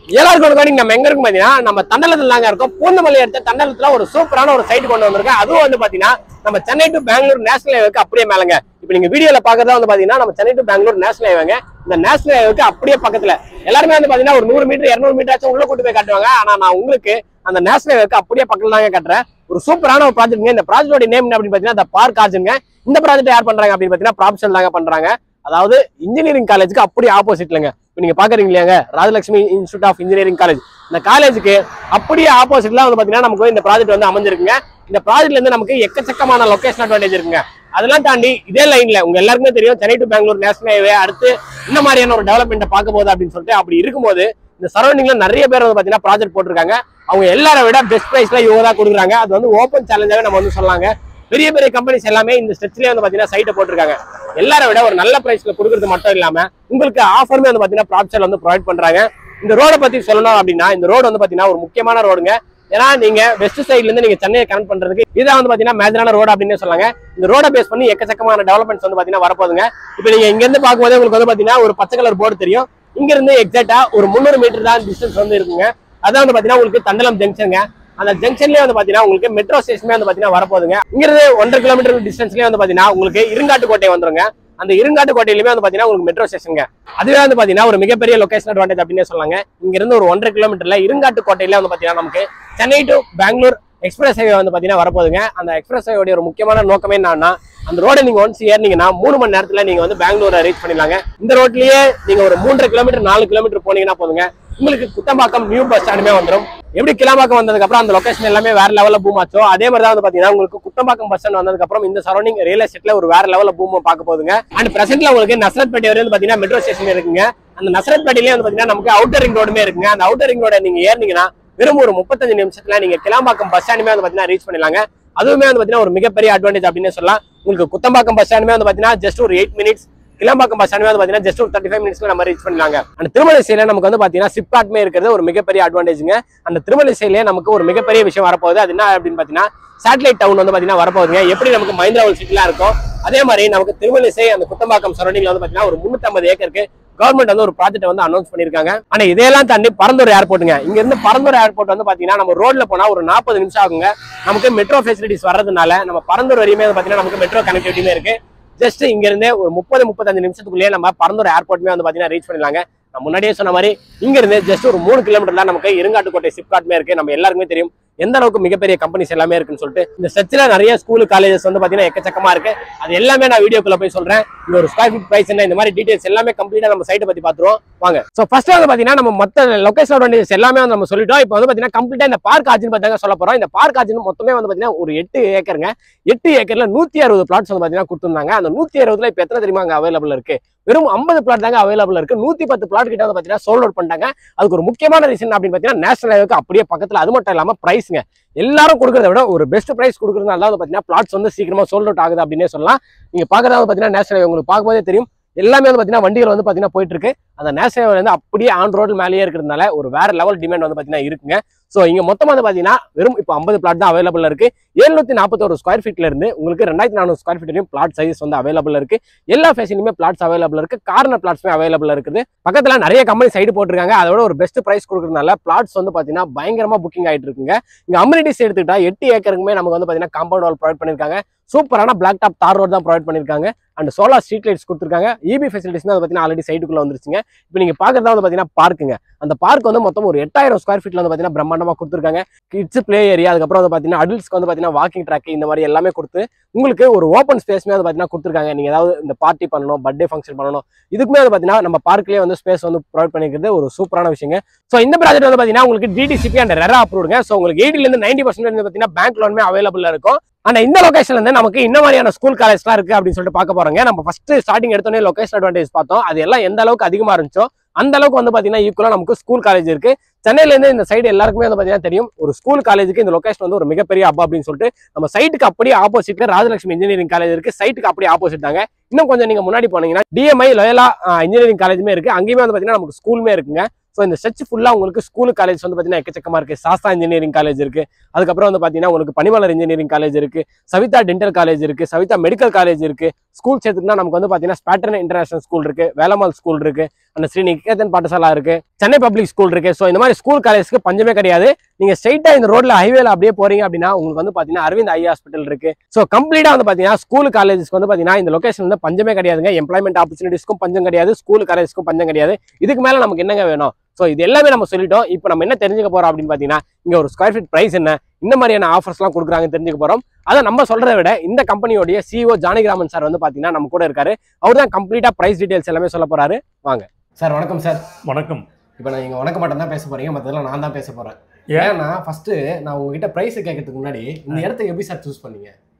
எல்லாருக்கும் நம்ம எங்க இருக்கும் பாத்தீங்கன்னா நம்ம தண்டலத்துல தாங்க இருக்கோம். பூந்தமல்லி எடுத்த தண்டலத்துல ஒரு சூப்பரான ஒரு சைட் கொண்டு வந்திருக்கேன். அதுவும் வந்து பாத்தீங்கன்னா நம்ம சென்னை டு பெங்களூர் நேஷனல் ஹைவேக்கு அப்படியே மேலங்க. இப்ப நீங்க வீடியோல பாக்குறதா வந்து பாத்தீங்கன்னா நம்ம சென்னை டு பெங்களூர் நேஷனல் ஹைவேங்க. இந்த நேஷனல் ஹைவேக்கு அப்படியே பக்கத்துல எல்லாருமே வந்து பாத்தீங்கன்னா ஒரு 100 மீட்டர் 200 மீட்டர் ஆச்சும் உள்ள கூட்டு போய் காட்டுவாங்க. ஆனா நான் உங்களுக்கு அந்த நேஷனல் ஹைவேக்கு அப்படியே பக்கத்துல தாங்க காட்டுறேன். ஒரு சூப்பரான ஒரு ப்ராஜெக்ட். இந்த ப்ராஜெக்டோட நேம் என்ன அப்படின்னு பாத்தீங்கன்னா பார்க் ஆர்ச்சுங்க. இந்த ப்ராஜெக்ட் யார் பண்றாங்க அப்படின்னு பாத்தீங்கன்னா ப்ராப்ஷன் தாங்க பண்றாங்க. அதாவது இன்ஜினியரிங் காலேஜுக்கு அப்படியே ஆப்போசிட்லங்க. இப்ப நீங்க பாக்குறீங்க இல்லையாங்க Rajalakshmi institute of engineering college. இந்த காலேஜுக்கு அப்படியே ஆப்போசிட்ல வந்து பாத்தீங்கன்னா நமக்கு இந்த ப்ராஜெக்ட் வந்து அமைஞ்சிருக்குங்க. இந்த ப்ராஜெக்ட்ல இருந்து நமக்கு எக்கச்சக்கமான லொகேஷன் அட்வான்டேஜ் இருக்குங்க. அதெல்லாம் தாண்டி இதே லைன்ல உங்க எல்லாருக்குமே தெரியும் Chennai to Bangalore national highway அடுத்து இந்த மாதிரியான ஒரு டெவலப்மெண்ட் பார்க்க போகுது அப்படின்னு சொல்லிட்டு அப்படி இருக்கும்போது இந்த சரௌண்டிங்ல நிறைய பேர் வந்து பாத்தீங்கன்னா ப்ராஜெக்ட் போட்டிருக்காங்க. அவங்க எல்லாரை விட பெஸ்ட் பிரைஸ்ல இவங்க தான் கொடுக்குறாங்க. அது வந்து ஓப்பன் சேலஞ்சாவே நம்ம வந்து சொல்லலாங்க. பெரிய பெரிய கம்பெனிஸ் எல்லாமே இந்த ஸ்ட்ரெச்லயே வந்து பாத்தீங்கன்னா சைட்டை போட்டிருக்காங்க. எல்லாரை விட ஒரு நல்ல பிரைஸ்ல கொடுக்கறது மட்டும் இல்லாம உங்களுக்கு ஆஃபருமே வந்து பாத்தீங்கன்னா ப்ராப்ஷன் வந்து ப்ரொவைட் பண்றாங்க. இந்த ரோட பத்தி சொல்லணும் அப்படின்னா இந்த ரோடு வந்து பாத்தீங்கன்னா ஒரு முக்கியமான ரோடுங்க. ஏன்னா நீங்க வெஸ்ட் சைட்ல இருந்து நீங்க சென்னையை கனெக்ட் பண்றதுக்கு இதான் வந்து பாத்தீங்கன்னா மேஜரான ரோடு அப்படின்னு சொல்லாங்க. இந்த ரோட பேஸ் பண்ணி எக்கச்சக்கமான டெவலப்மெண்ட்ஸ் வந்து பாத்தீங்கன்னா வரப்போகுதுங்க. இப்ப நீங்க இங்க இருந்து பார்க்கும்போது உங்களுக்கு வந்து பாத்தீங்கன்னா ஒரு பச்சை கலர் போர்டு தெரியும். இங்க இருந்து எக்ஸாக்டா ஒரு 300 மீட்டர் தான் டிஸ்டன்ஸ் வந்து இருக்குங்க. அதான் வந்து பாத்தீங்கன்னா உங்களுக்கு தண்டலம் ஜங்ஷனுங்க. அந்த ஜங்ஷன்லயே வந்து பாத்தீங்கன்னா உங்களுக்கு மெட்ரோ ஸ்டேஷனே வந்து பாத்தீங்கன்னா வரப்போகுதுங்க. இங்க இருந்து 1.5 கிலோமீட்டர் டிஸ்டன்ஸ்லயே வந்து பாத்தீங்கன்னா உங்களுக்கு இருங்காட்டுக்கோட்டை வந்துருங்க. அந்த இருங்காட்டுக்கோட்டையிலுமே வந்து பாத்தீங்கன்னா உங்களுக்கு மெட்ரோ ஸ்டேஷனுங்க. அதுவே வந்து பாத்தீங்கன்னா ஒரு மிகப்பெரிய லொகேஷன் அட்வான்டேஜ் அப்படின்னு சொல்லாங்க. இங்க இருந்து ஒரு 1.5 கிலோமீட்டர்ல இருங்காட்டுக்கோட்டையில வந்து பாத்தீங்கன்னா நமக்கு Chennai to Bangalore express highway வந்து பாத்தீங்கன்னா வரப்போகுதுங்க. அந்த எக்ஸ்பிரஸ் ஹைவேடைய ஒரு முக்கியமான நோக்கமே என்னன்னா அந்த ரோட நீங்க ஒன்ஸ் ஏறினீங்கன்னா 3 மணி நேரத்துல நீங்க வந்து பெங்களூரை ரீச் பண்ணிடலாங்க. இந்த ரோட்லயே நீங்க ஒரு 3.5 கிலோமீட்டர் 4 கிலோமீட்டர் போனீங்கன்னா போதுங்க உங்களுக்கு குத்தம்பாக்கம் நியூ பஸ் ஸ்டாண்டுமே வந்துடும். எப்படி கிளாம்பாக்கம் வந்ததுக்கு அப்புறம் அந்த லொகேஷன் எல்லாமே வேற லெவல்ல பூம் ஆச்சோ அதே மாதிரி தான் வந்து பாத்தீங்கன்னா உங்களுக்கு குத்தம்பாக்கம் பஸ் ஸ்டாண்ட் வந்ததுக்கு அப்புறம் இந்த சரௌண்டிங் ரியல் எஸ்டேட்ல ஒரு வேற லெவல்ல பூம் பார்க்க போகுதுங்க. அண்ட் பிரசென்ட்ல உங்களுக்கு நசரத்பேட்டை வரை வந்து பாத்தீங்கன்னா மெட்ரோ ஸ்டேஷன் இருக்குங்க. அந்த நசரத்பேட்டையிலேயே வந்து பாத்தீங்கன்னா நமக்கு அவுட்டர் ரிங் ரோடுமே இருக்குங்க. அந்த அவுட்டர் ரிங் ரோட நீங்க ஏறினீங்கன்னா வெறும் ஒரு 35 நிமிஷத்துல நீங்க கிளாம்பாக்கம் பஸ் ஸ்டாண்டுமே வந்து பாத்தீங்கன்னா ரீச் பண்ணிடலாங்க. அதுவுமே வந்து பாத்தீங்கன்னா ஒரு மிகப்பெரிய அட்வான்டேஜ் அப்படின்னு சொல்லலாம். உங்களுக்கு குத்தம்பாக்கம் பஸ் ஸ்டாண்டுமே வந்து பாத்தீங்கன்னா ஜஸ்ட் ஒரு 8 மினிட்ஸ், கிளாம்பாக்கம் பஸ் ஸ்டாண்ட் வந்து பாத்தீங்கன்னா ஜஸ்ட் ஒரு 35 மினிட்ஸ்ல நம்ம ரீச் பண்ணலாங்க. அந்த திருமலைசையில நமக்கு வந்து பாத்தீங்கன்னா சிப்காட்மே இருக்கிறது ஒரு மிகப்பெரிய அட்வான்டேஜ்ங்க. அந்த திருமலைசையிலே நமக்கு ஒரு மிகப்பெரிய விஷயம் வரப்போகுது. அது என்ன அப்படின்னு பாத்தீங்கன்னா சேட்டலைட் டவுன் வந்து பாத்தீங்கன்னா வரப்போகுதுங்க. எப்படி நமக்கு மஹிந்திரா வேர்ல்ட் சிட்டிலாம் இருக்கும் அதே மாதிரி நமக்கு திருமலைசை அந்த குத்தம்பாக்கம் சரௌண்டிங்ல வந்து பாத்தீங்கன்னா ஒரு 350 ஏக்கருக்கு கவர்மெண்ட் வந்து ஒரு ப்ராஜெக்ட் வந்து அனௌன்ஸ் பண்ணிருக்காங்க. ஆனா இதெல்லாம் தாண்டி பரந்தூர் ஏர்போர்ட்டுங்க. இங்க இருந்து பரந்தூர் ஏர்போர்ட் வந்து பாத்தீங்கன்னா நம்ம ரோட்ல போனா ஒரு 40 நிமிஷம் ஆகுங்க. நமக்கு மெட்ரோ ஃபெசிலிட்டிஸ் வர்றதுனால நம்ம பரந்தூர் வரையுமே பாத்தீங்கன்னா நமக்கு மெட்ரோ கனெக்டிவிட்டியுமே இருக்கு. ஜஸ்ட் இங்க இருந்தே ஒரு 30-35 நிமிஷத்துக்குள்ளேயே நம்ம பரந்தூர் ஏர்போர்ட்டுமே வந்து பாத்தீங்கன்னா ரீச் பண்ணிடலாங்க. நான் முன்னாடியே சொன்ன மாதிரி இங்க இருந்து ஜஸ்ட் ஒரு 3 கிலோமீட்டர்ல நமக்கு இருங்காட்டுக்கோட்டை சிப்காட்மே இருக்கு. நம்ம எல்லாருக்குமே தெரியும் எந்த அளவுக்கு மிகப்பெரிய கம்பெனிஸ் எல்லாமே இருக்குன்னு சொல்லிட்டு. இந்த ஸ்ட்ரெச்ல நிறைய ஸ்கூல் காலேஜஸ் வந்து பாத்தீங்கன்னா எக்கச்சக்கமா இருக்கு. அது எல்லாமே நான் வீடியோக்குள்ள போய் சொல்றேன். இந்த ஒரு ஸ்கொயர் ஃபீட் பிரைஸ் என்ன இந்த மாதிரி டீடைல்ஸ் எல்லாமே கம்ப்ளீட்டா நம்ம சைட்டை பத்தி பாத்துருவோம் வாங்க. சோ ஃபர்ஸ்ட் வந்து பாத்தீங்கன்னா நம்ம மொத்த லொகேஷன் அட்வான்டேஜஸ் எல்லாமே வந்து நம்ம சொல்லிட்டோம். இப்போ வந்து பாத்தீங்கன்னா கம்ப்ளீட்டா இந்த பார்க் ஆர்ச்சின்னு பாத்தீங்கன்னா சொல்ல போறோம். இந்த பார்க் ஆர்ச்சின்னு மொத்தமே வந்து பாத்தீங்கன்னா ஒரு 8 ஏக்கருங்க. 8 ஏக்கர்ல 160 பிளாட்ஸ் வந்து பாத்தீங்கன்னா கொடுத்துருந்தாங்க. அந்த 160ல இப்ப எத்தனை தெரியுமா அங்க அவைலபிள் இருக்கு? வெறும் 50 பிளாட் தாங்க அவைலபிள் இருக்கு. 110 பிளாட் கிட்ட வந்து பாத்தீங்கன்னா சோல்ட் அவுட் பண்ணிட்டாங்க. அதுக்கு ஒரு முக்கியமான ரீசன் அப்படின்னு பாத்தீங்கன்னா நேஷனல் ஹைவேக்கு அப்படியே பக்கத்துல. அது மட்டும் இல்லாம பிரைஸ்ங்க எல்லாரும் கொடுக்கறத விட ஒரு பெஸ்ட் பிரைஸ் கொடுக்கறதுனால தான் பாத்தீங்கன்னா பிளாட்ஸ் வந்து சீக்கிரமா சோல்ட் அவுட் ஆகுது அப்படின்னே சொல்லலாம். நீங்க பாக்குறதா பாத்தீங்கன்னா நேஷனல் ஹைவே உங்களுக்கு பார்க்கும்போதே தெரியும் எல்லாமே வந்து பாத்தீங்கன்னா வண்டிகள் வந்து பாத்தீங்கன்னா போயிட்டு இருக்கு. அந்த நேஷனல் ஹைவே வந்து அப்படியே ஆன் ரோடு மேலேயே இருக்கிறதுனால ஒரு வேற லெவல் டிமாண்ட் வந்து பாத்தீங்கன்னா இருக்குங்க. சோ இங்க மொத்தமா வந்து பாத்தீங்கன்னா வெறும் இப்போ 50 பிளாட் தான் அவைலபிள் இருக்கு. 741 ஸ்கொயர் ஃபீட்ல இருந்து உங்களுக்கு 2400 ஸ்கொயர் ஃபீட் வரையும் பிளாட் சைஸ் வந்து அவைலபிள் இருக்கு. எல்லா ஃபேஷன்லயுமே பிளாட்ஸ் அவைலபிள் இருக்கு. கார்னர் பிளாட்ஸ்மே அவைலபிள் இருக்குது. பக்கத்துல நிறைய கம்பெனி சைடு போட்டிருக்காங்க. அதோட ஒரு பெஸ்ட் பிரைஸ் கொடுக்கறதுனால பிளாட்ஸ் வந்து பாத்தீங்கன்னா பயங்கரமா புக்கிங் ஆயிட்டு இருக்குங்க. இங்க அம்யூனிட்டிஸ் எடுத்துக்கிட்டா 8 ஏக்கருக்குமே நமக்கு வந்து பாத்தீங்கன்னா காம்பவுண்ட் வால் ப்ரொவைட் பண்ணிருக்காங்க. சூப்பரான பிளாக் டாப் தார் ரோட் தான் ப்ரொவைட் பண்ணிருக்காங்க. அண்ட் சோலார் ஸ்ட்ரீட் லைட்ஸ் கொடுத்துருக்காங்க. இபி ஃபெசிலிட்டிஸ் வந்து பாத்தீங்கன்னா ஆல்ரெடி சைட்டுக்குள்ள வந்துருச்சுங்க. இப்போ நீங்க பாக்குறதா வந்து பாத்தீங்கன்னா பார்க்குங்க. அந்த பார்க் வந்து மொத்தம் ஒரு 8000 ஸ்கொயர் ஃபீட்ல வந்து பாத்தீங்கன்னா பிரம்மாண்டமா கொடுத்துருக்காங்க. கிட்ஸ் பிளே ஏரியா, அதுக்கப்புறம் வந்து பாத்தீங்கன்னா அடல்ட்ஸ்க்கு வந்து பாத்தீங்கன்னா வாக்கிங் ட்ராக் இந்த மாதிரி எல்லாமே கொடுத்து உங்களுக்கு ஒரு ஓப்பன் ஸ்பேஸ்மே வந்து பாத்தீங்கன்னா கொடுத்துருக்காங்க. நீங்க ஏதாவது இந்த பார்ட்டி பண்ணணும், பர்த்டே ஃபங்க்ஷன் பண்ணணும், இதுக்குமே வந்து பாத்தீங்கன்னா நம்ம பார்க்லயே வந்து ஸ்பேஸ் வந்து ப்ரொவைட் பண்ணிக்கிறது ஒரு சூப்பரான விஷயங்க. ஸோ இந்த ப்ராஜெக்ட் வந்து பாத்தீங்கன்னா உங்களுக்கு டிடிசிபி அண்ட் ரெரா அப்ரூவ்டுங்க. ஸோ உங்களுக்கு 80% இருந்து 90% வந்து பாத்தீங்கன்னா பேங்க் லோனுமே அவைலபிள் இருக்கும். ஆனா இந்த லொகேஷன்ல இருந்து நமக்கு இந்த மாதிரியான ஸ்கூல் காலேஜ்லாம் இருக்கு அப்படின்னு சொல்லிட்டு பார்க்க போறோங்க. நம்ம ஃபர்ஸ்ட் ஸ்டார்டிங் எடுத்தோடனே லொகேஷன் அட்வான்டேஜ் பார்த்தோம். அது எல்லாம் எந்த அளவுக்கு அதிகமா இருந்துச்சோ அந்த அளவுக்கு வந்து பாத்தீங்கன்னா ஈக்குவலா நமக்கு ஸ்கூல் காலேஜ் இருக்கு. சென்னையில இருந்து இந்த சைடு எல்லாருக்குமே வந்து பாத்தீங்கன்னா தெரியும் ஒரு ஸ்கூல் காலேஜுக்கு இந்த லொகேஷன் வந்து ஒரு மிகப்பெரிய ஹப் அப்படின்னு சொல்லிட்டு. நம்ம சைட்டுக்கு அப்படியே ஆப்போசிட்ல ராஜலட்சுமி இன்ஜினியரிங் காலேஜ் இருக்கு. சைட்டுக்கு அப்படியே ஆப்போசிட் தாங்க. இன்னும் கொஞ்சம் நீங்க முன்னாடி போனீங்கன்னா டிஎம்ஐ லோயலா இன்ஜினியரிங் காலேஜுமே இருக்கு. அங்கேயுமே வந்து பாத்தீங்கன்னா நமக்கு ஸ்கூலுமே இருக்குங்க. ஸோ இந்த ஸ்ட்ரெச் ஃபுல்லா உங்களுக்கு ஸ்கூல் காலேஜ் வந்து பாத்தீங்கன்னா எக்கச்சக்கமா இருக்கு. சாஸ்தா இன்ஜினியரிங் காலேஜ் இருக்கு. அதுக்கப்புறம் வந்து பாத்தீங்கன்னா உங்களுக்கு பனிமலர் இன்ஜினியரிங் காலேஜ் இருக்கு. சவிதா டென்டல் காலேஜ் இருக்கு. சவிதா மெடிக்கல் காலேஜ் இருக்கு. ஸ்கூல் சேர்த்துக்குன்னா நமக்கு வந்து பார்த்தீங்கன்னா ஸ்பேட்டர்ன் இன்டர்நேஷனல் ஸ்கூல் இருக்கு, வேலம்மாள் ஸ்கூல் இருக்கு, அந்த ஸ்ரீ நிகேதன் பாடசாலா இருக்கு, சென்னை பப்ளிக் ஸ்கூல் இருக்கு. ஸோ இந்த மாதிரி ஸ்கூல் காலேஜ்க்கு பஞ்சமே கிடையாது. நீங்க ஸ்ட்ரைட்டா இந்த ரோட்ல ஹைவேல அப்படியே போறீங்க அப்படின்னா உங்களுக்கு வந்து பாத்தீங்கன்னா அரவிந்த் ஐ ஹாஸ்பிட்டல் இருக்கு. ஸோ கம்ப்ளீட்டா வந்து பாத்தீங்கன்னா ஸ்கூல் காலேஜஸ்க்கு வந்து பாத்தீங்கன்னா இந்த லொகேஷன் வந்து பஞ்சமே கிடையாதுங்க. எம்ப்ளாய்மெண்ட் ஆப்பர்ச்சுனிட்டிஸ்க்கும் பஞ்சம் கிடையாது, ஸ்கூல் காலேஜ்க்கும் பஞ்சம் கிடையாது. இதுக்கு மேல நமக்கு என்னங்க வேணும்? ஸோ இது எல்லாமே நம்ம சொல்லிட்டோம். இப்போ நம்ம என்ன தெரிஞ்சுக்க போறோம் அப்படின்னு பாத்தீங்கன்னா இங்க ஒரு ஸ்கொயர் ஃபீட் பிரைஸ் என்ன, இந்த மாதிரியான ஆஃபர்ஸ்லாம் கொடுக்குறாங்கன்னு தெரிஞ்சுக்க போறோம். அதை நம்ம சொல்றதை விட இந்த கம்பெனியோடைய சிஇஓ ஜானகிராமன் சார் வந்து பாத்தீங்கன்னா நம்ம கூட இருக்காரு. அவர் தான் கம்ப்ளீட்டா பிரைஸ் டீடைல்ஸ் எல்லாமே சொல்ல போறாரு. வாங்க சார். வணக்கம் சார். வணக்கம். இப்போ நான் நீங்க வணக்கம் மட்டும் தான் பேச போறீங்க, மற்றதெல்லாம் நான் தான் பேச போறேன். ஏன்னா ஃபர்ஸ்ட் நான் உங்ககிட்ட பிரைஸ் கேட்கறதுக்கு முன்னாடி இந்த இடத்த எப்படி சார் சூஸ் பண்ணீங்க?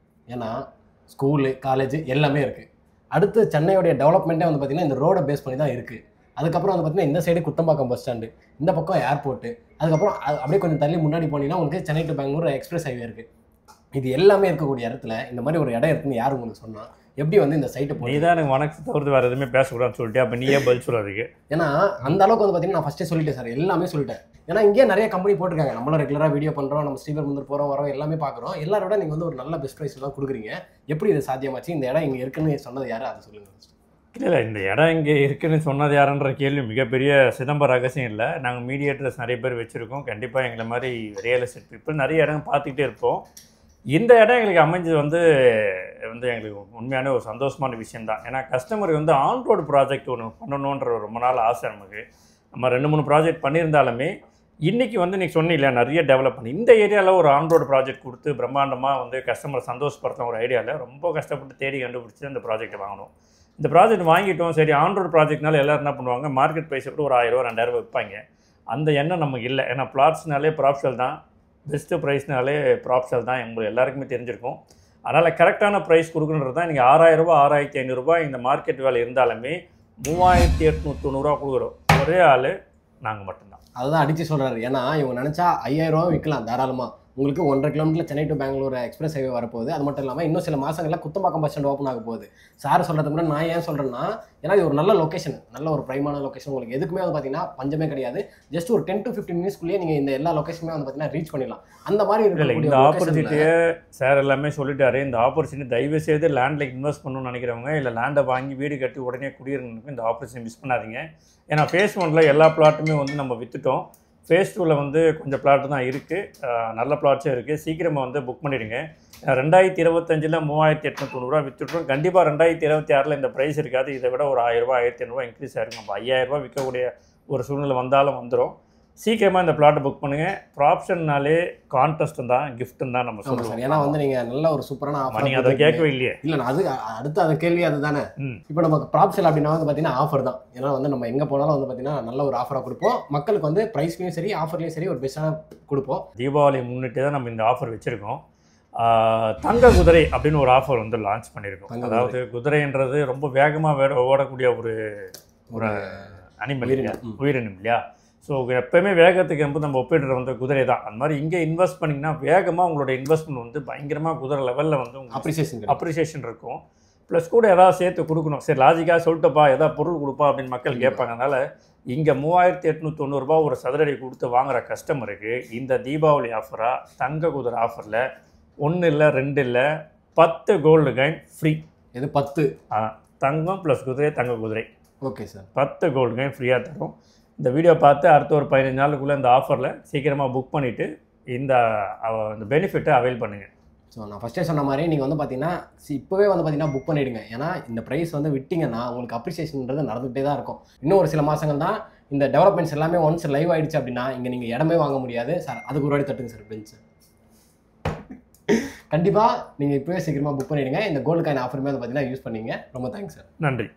ஏன்னா ஸ்கூலு காலேஜ் எல்லாமே இருக்கு. அடுத்து சென்னையோடைய டெவலப்மெண்ட்டே வந்து பார்த்தீங்கன்னா இந்த ரோடை பேஸ் பண்ணி தான் இருக்கு. அதுக்கப்புறம் வந்து பார்த்தீங்கன்னா இந்த சைடு குத்தம்பாக்கம் பஸ் ஸ்டாண்டு, இந்த பக்கம் ஏர்போர்ட்டு, அதுக்கப்புறம் அப்படியே கொஞ்சம் தள்ளி முன்னாடி போனீங்கன்னா உங்களுக்கு Chennai to Bangalore express highway இருக்கு. இது எல்லாமே இருக்கக்கூடிய இடத்துல இந்த மாதிரி ஒரு இடம் இருக்குன்னு யார் உங்களுக்கு சொன்னா? எப்படி வந்து இந்த சைட்டை போய்? நீ தான் எனக்கு வணக்கம் தவிர்த்து வேறு எதுவுமே பேசக்கூடாதுன்னு சொல்லிட்டு அப்போ நீயே பதில் சொல்கிறதுக்கு. ஏன்னா அந்த அளவுக்கு வந்து பார்த்தீங்கன்னா நான் ஃபஸ்ட்டே சொல்லிட்டேன் சார், எல்லாமே சொல்லிட்டேன். ஏன்னா இங்கே நிறைய கம்பெனி போட்டிருக்காங்க, நம்மளும் ரெகுலராக வீடியோ பண்ணுறோம், நம்ம ஸ்ரீபர் முந்தர் போகிறோம் வரோம், எல்லாமே பார்க்குறோம். எல்லாரோட நீங்கள் வந்து ஒரு நல்ல பெஸ்ட் ப்ரைஸ்லாம் கொடுக்குறீங்க. எப்படி இது சாத்தியமாச்சு? இந்த இடம் இங்கே இருக்குன்னு சொன்னது யாரு, அதை சொல்லுங்கள். இல்லை, இந்த இடம் இங்கே இருக்குன்னு சொன்னது யாருன்ற கேள்வி மிகப்பெரிய சிதம்பர ரகசியம் இல்லை. நாங்கள் மீடியேட்டர்ஸ் நிறைய பேர் வச்சுருக்கோம். கண்டிப்பாக எங்களை மாதிரி ரியல் எஸ்டேட் பீப்புள் நிறைய இடம் பார்த்துக்கிட்டே இருப்போம். இந்த இடம் எங்களுக்கு அமைஞ்சது வந்து எங்களுக்கு உண்மையான ஒரு சந்தோஷமான விஷயந்தான். ஏன்னா கஸ்டமர் வந்து ஆன் ரோடு ப்ராஜெக்ட் ஒன்று பண்ணணுன்ற ரொம்ப நாள் ஆசை நமக்கு. நம்ம 2-3 ப்ராஜெக்ட் பண்ணியிருந்தாலுமே இன்றைக்கி வந்து நீங்கள் சொன்னீங்களா நிறைய டெவலப் பண்ணி இந்த ஏரியாவில் ஒரு ஆன் ரோடு ப்ராஜெக்ட் கொடுத்து பிரம்மாண்டமாக வந்து கஸ்டமரை சந்தோஷப்படுத்த ஒரு ஐடியாவில் ரொம்ப கஷ்டப்பட்டு தேடி கண்டுபிடிச்சி அந்த ப்ராஜெக்ட்டை வாங்கணும். இந்த ப்ராஜெக்ட் வாங்கிட்டோம், சரி ஆன் ரோடு ப்ராஜெக்ட்னால எல்லோரும் என்ன பண்ணுவாங்க, மார்க்கெட் ப்ரைஸை கூட ஒரு 1000 2000 விற்பாங்க. அந்த எண்ணம் நமக்கு இல்லை. ஏன்னா பிளாட்ஸ்னாலே ப்ராப்ஷல் தான், பெஸ்ட்டு ப்ரைஸ்னாலே ப்ராப்ஷல் தான், உங்களுக்கு எல்லாருக்குமே தெரிஞ்சிருக்கும். அதனால் கரெக்டான ப்ரைஸ் கொடுக்குன்றது தான். நீங்கள் 6000 ரூபா 6500 இந்த மார்க்கெட் வேலை இருந்தாலுமே 3890 கொடுக்குறோம். ஒரே ஆள் நாங்கள் மட்டும்தான். அதுதான் அடித்து சொல்கிறாரு. ஏன்னா இவங்க நினச்சா 5000 ரூபா விற்கலாம் தாராளமாக. உங்களுக்கு 1.5 kilometre Chennai to Bangalore express highway வரப்போகுது. அது மட்டும் இல்லாமல் இன்னும் சில மாதங்களில் குத்தம்பாக்கம் பஸ் ஸ்டாண்ட் ஓப்பன் ஆக போகுது. சார் சொல்கிறது கூட நான் ஏன் சொல்கிறேன்னா, ஏன்னா இது ஒரு நல்ல லொக்கேஷன், நல்ல ஒரு பிரைமான லொக்கேஷன். உங்களுக்கு எதுக்குமே வந்து பார்த்தீங்கன்னா பஞ்சமே கிடையாது. ஜஸ்ட் ஒரு 10 to 15 மினிட்ஸ்க்குள்ளேயே நீங்கள் இந்த எல்லா லொக்கேஷனுமே வந்து பார்த்தீங்கன்னா ரீச் பண்ணிடலாம். அந்த மாதிரி இருக்கக்கூடிய இந்த ஆப்பர்ச்சுனிட்டியை சார் எல்லாமே சொல்லிட்டாரு. இந்த ஆப்பர்ச்சுனிட்டி தயவு செய்து லேண்டில் இன்வெஸ்ட் பண்ணணும்னு நினைக்கிறவங்க, இல்லை லேண்டை வாங்கி வீடு கட்டி உடனே குடியிருந்தவங்க இந்த ஆப்பர்ச்சுனிட்டி மிஸ் பண்ணாதீங்க. ஏன்னா ஃபேஸ் 1 எல்லா பிளாட்டுமே வந்து நம்ம விற்றுட்டோம். ஃபேஸ் 2 வந்து கொஞ்சம் பிளாட்டு தான் இருக்குது, நல்ல பிளாட்ஸும் இருக்குது. சீக்கிரமாக வந்து புக் பண்ணிவிடுங்க. 2025 3890 விற்றுட்ருவோம். கண்டிப்பாக 2026 இந்த ப்ரைஸ் இருக்காது. இதை விட ஒரு 1000 ரூபா 1500 இன்க்ரீஸ் ஆகிருக்கும். அப்போ 5000 விற்கக்கூடிய ஒரு சூழ்நிலை வந்தாலும் வந்துடும். சீக்கிரமாக இந்த பிளாட்டை புக் பண்ணுங்கள். ப்ராப்ஷன்னாலே கான்டெஸ்ட்டும் தான், கிஃப்ட்டும் தான் நம்ம சொல்லுவோம். ஏன்னா வந்து நீங்கள் நல்ல ஒரு சூப்பரான ஆஃபர். நீங்கள் அதை கேட்கவே இல்லையே? இல்லை, நான் அது அடுத்து அந்த கேள்வி அதுதானே. இப்போ நமக்கு ப்ராப்ஷல் அப்படின்னா வந்து பார்த்தீங்கன்னா ஆஃபர் தான். ஏன்னா வந்து நம்ம எங்கே போனாலும் வந்து பார்த்தீங்கன்னா நல்ல ஒரு ஆஃபராக கொடுப்போம். மக்களுக்கு வந்து ப்ரைஸ்லையும் சரி ஆஃபர்லையும் சரி ஒரு பெஸ்ட்டான கொடுப்போம். தீபாவளி முன்னிட்டு தான் நம்ம இந்த ஆஃபர் வச்சுருக்கோம். தங்க குதிரை அப்படின்னு ஒரு ஆஃபர் வந்து லான்ச் பண்ணியிருக்கோம். அதாவது குதிரைன்றது ரொம்ப வேகமாக ஓடக்கூடிய ஒரு அனிமல், உயிரினம் இல்லையா? ஸோ எப்போயுமே வேகத்துக்கு நம்ம ஒப்பிடுற வந்து குதிரை தான். அந்த மாதிரி இங்கே இன்வெஸ்ட் பண்ணிங்கன்னா வேகமாக உங்களோட இன்வெஸ்ட்மெண்ட் வந்து பயங்கரமாக குதிரை லெவலில் வந்து உங்களுக்கு அப்ரிசியேஷன் இருக்கும். ப்ளஸ் கூட எதாவது சேர்த்து கொடுக்கணும். சரி லாஜிக்காக சொல்லிட்டப்பா, எதாவது பொருள் கொடுப்பா அப்படின்னு மக்கள் கேட்பாங்க. அதனால் இங்கே 3890 ஒரு சதுரடி கொடுத்து வாங்குகிற கஸ்டமருக்கு இந்த தீபாவளி ஆஃபராக தங்க குதிரை ஆஃபரில் 1 இல்லை 2 இல்லை 10 கோல்டு காயின் ஃப்ரீ. இது 10 தங்கம் ப்ளஸ் குதிரை, தங்க குதிரை. ஓகே சார், 10 கோல்டு காயின் ஃப்ரீயாக தரும். இந்த வீடியோ பார்த்து அடுத்த ஒரு 15 நாளுக்குள்ளே இந்த ஆஃபரில் சீக்கிரமாக புக் பண்ணிவிட்டு இந்த பெனிஃபிட்டை அவைல் பண்ணுங்கள். ஸோ நான் ஃபஸ்ட்டே சொன்ன மாதிரி நீங்கள் வந்து பார்த்தீங்கன்னா இப்போவே வந்து பார்த்தீங்கன்னா புக் பண்ணிவிடுங்க. ஏன்னா இந்த ப்ரைஸ் வந்து விட்டிங்கன்னா உங்களுக்கு அப்ரிசியேஷன்ன்றது நடந்துகிட்டே தான் இருக்கும். இன்னும் ஒரு சில மாதங்கள் தான் இந்த டெவலப்மெண்ட்ஸ் எல்லாமே ஒன்ஸ் லைவ் ஆகிடுச்சு அப்படின்னா இங்கே நீங்கள் இடமே வாங்க முடியாது. சார் அதுக்கு ஒரு வாடி தட்டுங்க சார் பெஞ்ச். கண்டிப்பாக நீங்கள் இப்போவே சீக்கிரமாக புக் பண்ணிவிடுங்க. இந்த கோல்டு காயின் ஆஃபருமே வந்து பார்த்தீங்கன்னா யூஸ் பண்ணிங்க. ரொம்ப தேங்க்ஸ் சார். நன்றி.